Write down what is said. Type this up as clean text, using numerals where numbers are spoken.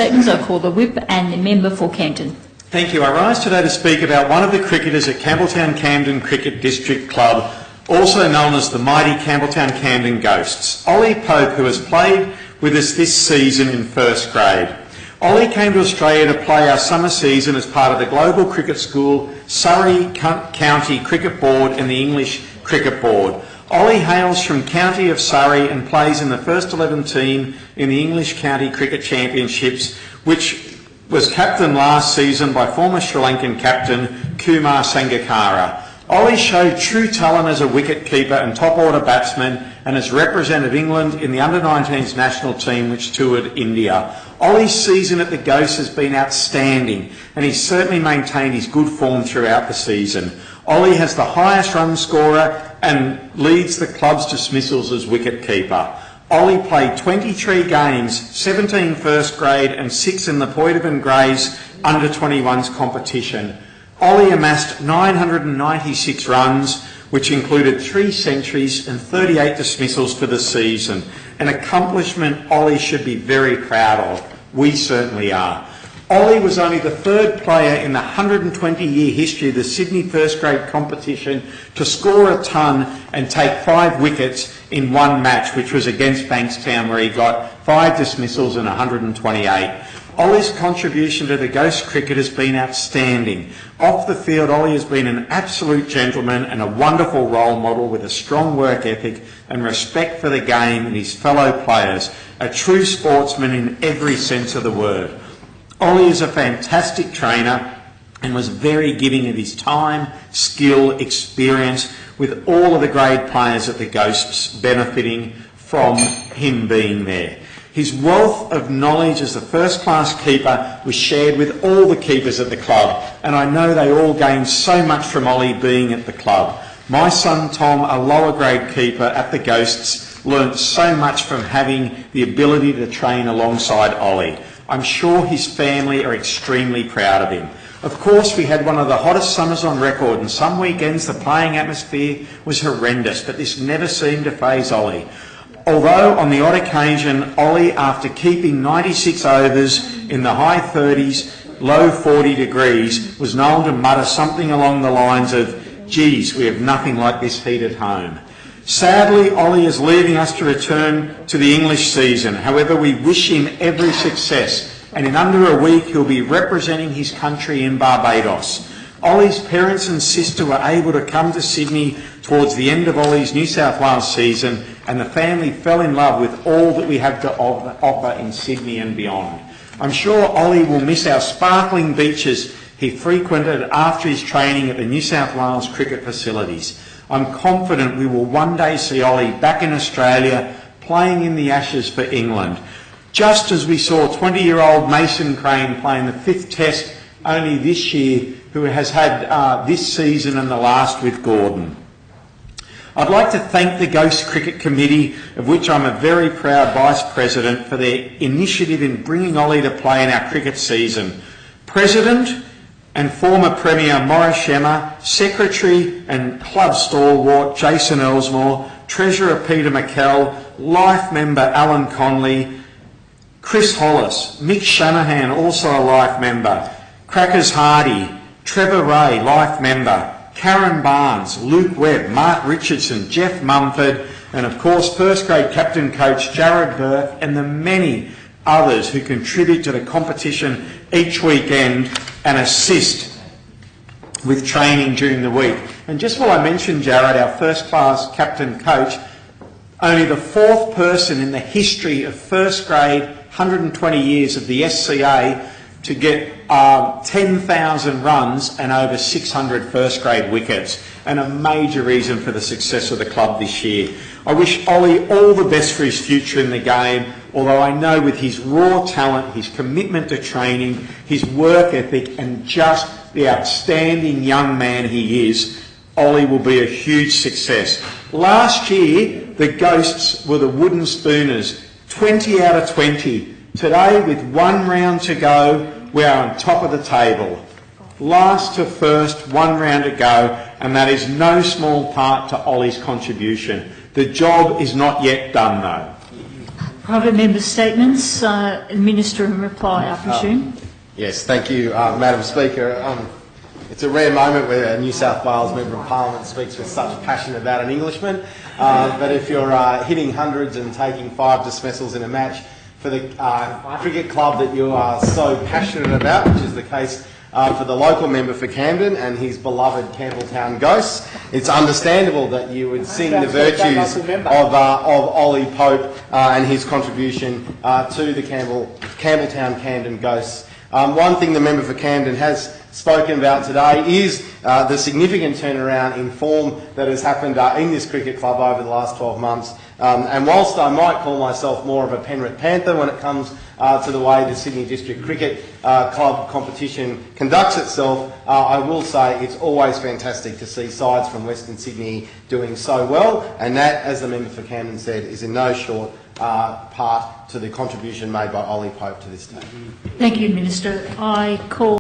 statements, I call the Whip and the Member for Campden. Thank you. I rise today to speak about one of the cricketers at Campbelltown Camden Cricket District Club, also known as the mighty Campbelltown Camden Ghosts, Ollie Pope, who has played with us this season in first grade. Ollie came to Australia to play our summer season as part of the Global Cricket School, Surrey County Cricket Board and the English Cricket Board. Ollie hails from County of Surrey and plays in the first 11 team in the English County Cricket Championships, which was captained last season by former Sri Lankan captain Kumar Sangakkara. Ollie showed true talent as a wicket-keeper and top-order batsman and has represented England in the under-19s national team which toured India. Ollie's season at the Ghosts has been outstanding and he's certainly maintained his good form throughout the season. Ollie has the highest run scorer and leads the club's dismissals as wicket-keeper. Ollie played 23 games, 17 first grade and 6 in the Poitevin Greys under-21s competition. Ollie amassed 996 runs, which included 3 centuries and 38 dismissals for the season, an accomplishment Ollie should be very proud of. We certainly are. Ollie was only the 3rd player in the 120-year history of the Sydney first grade competition to score a ton and take 5 wickets in one match, which was against Bankstown, where he got 5 dismissals and 128. Ollie's contribution to the Ghost cricket has been outstanding. Off the field, Ollie has been an absolute gentleman and a wonderful role model with a strong work ethic and respect for the game and his fellow players, a true sportsman in every sense of the word. Ollie is a fantastic trainer and was very giving of his time, skill, experience, with all of the grade players at the Ghosts benefiting from him being there. His wealth of knowledge as a first-class keeper was shared with all the keepers at the club, and I know they all gained so much from Ollie being at the club. My son Tom, a lower grade keeper at the Ghosts, learnt so much from having the ability to train alongside Ollie. I'm sure his family are extremely proud of him. Of course, we had one of the hottest summers on record, and some weekends the playing atmosphere was horrendous, but this never seemed to faze Ollie. Although on the odd occasion, Ollie, after keeping 96 overs in the high 30s, low 40 degrees, was known to mutter something along the lines of, "Geez, we have nothing like this heat at home." Sadly, Ollie is leaving us to return to the English season. However, we wish him every success, and in under a week he'll be representing his country in Barbados. Ollie's parents and sister were able to come to Sydney towards the end of Ollie's New South Wales season, and the family fell in love with all that we have to offer in Sydney and beyond. I'm sure Ollie will miss our sparkling beaches he frequented after his training at the New South Wales cricket facilities. I'm confident we will one day see Ollie back in Australia playing in the Ashes for England, just as we saw 20-year-old Mason Crane playing the 5th Test only this year, who has had this season and the last with Gordon. I'd like to thank the Ghost Cricket Committee, of which I'm a very proud Vice President, for their initiative in bringing Ollie to play in our cricket season. President and former Premier Maurice Schemmer, Secretary and Club Stalwart Jason Elsmore, Treasurer Peter McKell, Life Member Alan Conley, Chris Hollis, Mick Shanahan, also a Life Member, Crackers Hardy, Trevor Ray, Life Member, Karen Barnes, Luke Webb, Mark Richardson, Jeff Mumford, and of course first grade captain coach Jared Burke, and the many others who contribute to the competition each weekend and assist with training during the week. And just while I mention Jared, our first class captain coach, only the 4th person in the history of first grade 120 years of the SCA to get 10,000 runs and over 600 first grade wickets, and a major reason for the success of the club this year. I wish Ollie all the best for his future in the game, although I know with his raw talent, his commitment to training, his work ethic and just the outstanding young man he is, Ollie will be a huge success. Last year, the Ghosts were the Wooden Spooners, 20 out of 20. Today, with 1 round to go, we are on top of the table. Last to first, 1 round to go, and that is no small part to Ollie's contribution. The job is not yet done though. Private member statements. Minister in reply, I presume. Yes, thank you, Madam Speaker. It's a rare moment where a New South Wales Member of Parliament speaks with such passion about an Englishman, but if you're hitting hundreds and taking 5 dismissals in a match for the cricket club that you are so passionate about, which is the case for the local member for Camden and his beloved Campbelltown Ghosts, it's understandable that you would sing the virtues of Ollie Pope and his contribution to the Campbelltown Camden Ghosts. One thing the member for Camden has spoken about today is the significant turnaround in form that has happened in this cricket club over the last 12 months. And whilst I might call myself more of a Penrith Panther when it comes to the way the Sydney District Cricket Club competition conducts itself, I will say it's always fantastic to see sides from Western Sydney doing so well, and that, as the member for Camden said, is in no short part to the contribution made by Ollie Pope to this day. Thank you, Minister. I call